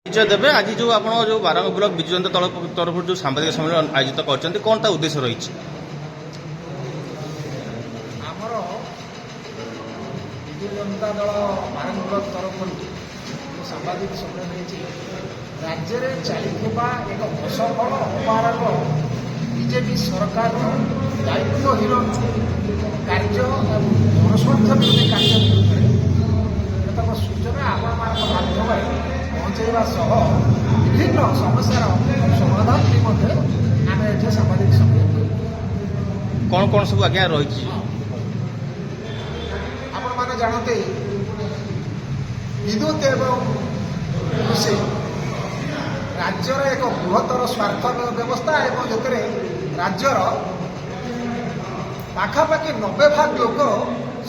परिचय देवे आज जो आप जो बारंग ब्लॉक विजु जनता दल तरफ जो सांबादिक सम्मेलन आयोजित कर कौन ता उद्देश्य रही आमर विजु जनता दल बारंग ब्लॉक तरफ सांबादिक सम्मेलन राज्य में चलता एक असफल अपारग बीजेपी सरकार दायित्वहीन कार्य जनस्वार्थ विरोधी कार्य विरुद्ध सूचना आपण माध्यम पहुँचवा सह विभिन्न समस्या समाधान निमंते आम ये सांबादिक सम्मेलन कौन कौन सब आज्ञा रही आपण मैंने जानते विद्युत एवं कृषि राज्यर एक बृहत्तर स्वार्थ व्यवस्था एवं जो राज्यर पाखापाखि 90% लोक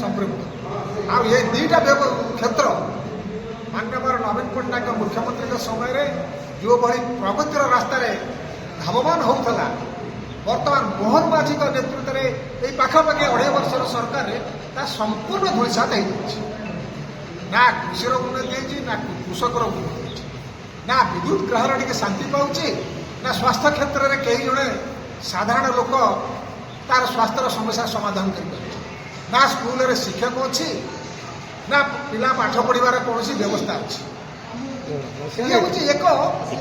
संपृक्त आ ये दुईटा क्षेत्र माननीय नवीन पट्टनायक मुख्यमंत्री समय जो भाई प्रगतिर रास्तार धावमान होता बर्तमान मोहन माझी नेतृत्व में ये पाखापाखि 2.5 वर्षर सरकार संपूर्ण धूलिसात ना कृषि उन्नति ना कृषक उन्नति ना विद्युत ग्रहण टी शांति पाँच ना स्वास्थ्य क्षेत्र में कई जड़े साधारण लोक तार स्वास्थ्य समस्या समाधान कर ना स्कूल शिक्षक अच्छी ना पिला पाठ पढ़ार कौन व्यवस्था अच्छी ये हूँ एक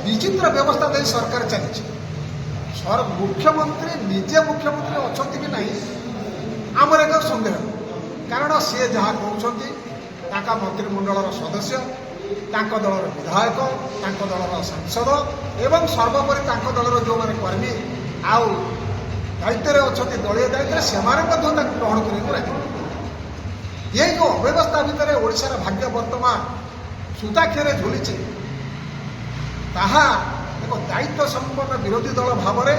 विचित्र व्यवस्था दे सरकार चली मुख्यमंत्री निजे मुख्यमंत्री अच्छा कि नहीं आमर एक सन्देह कारण सी जहाँ कहते मंत्रिमंडल सदस्य दलर विधायक दलर सांसद एवं सर्वोपरि दलर जो मैंने कर्मी आउ दायित्व अच्छा दलीय दायित्व से ग्रहण कर ये जो अव्यवस्था भितर ओडिशार भाग्य वर्तमान सूताक्षर झुली ताहा एक दायित्व संपन्न विरोधी दल भाव में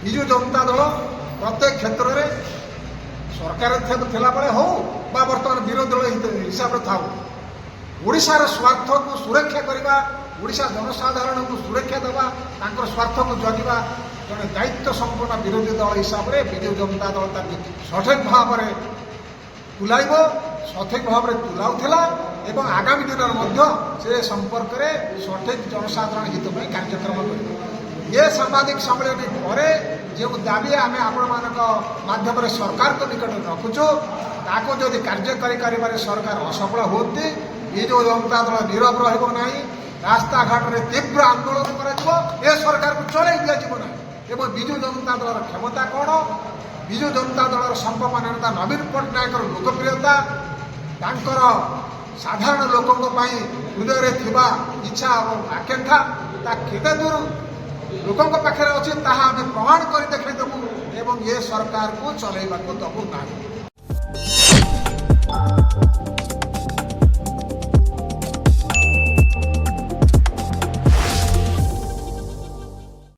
विजु जनता दल प्रत्येक क्षेत्र में सरकार थिला बेले हो बा वर्तमान विरोधी दल हिसाब से थाऊ ओडिशार स्वार्थ को सुरक्षा करवा ओडिशा जनसाधारण को सुरक्षा देवा तांकर स्वार्थ को जगिवा जड़े दायित्व संपन्न विरोधी दल हिसाब से विजु जनता दल सठिक भाव में तुलाइब सठिक भाव में तुलाऊला एवं आगामी दिन से संपर्क में सठिक जनसाधारण हित में कार्यक्रम कर ये सांबादिक सम्मेलन पर जो दाबी आम आपण सरकार को निकट रखुचु ताको जदि कार्यकारी कर सरकार असफल होती ये जो जनता दल नीरव रहा रास्ता घाट में तीव्र आंदोलन कर सरकार को चल दिज्व ना एवं विजु जनता दल क्षमता कौन विजु जनता दल संपन्न नेता नवीन पट्टनायक लोकप्रियता तांकर साधारण लोकों हृदय थिबा इच्छा और आकांक्षा केते दूर लोकों पाखे अच्छे ताहा आम प्रमाण कर देखेदेबू एवं ये सरकार को चलैबा को दबू ना।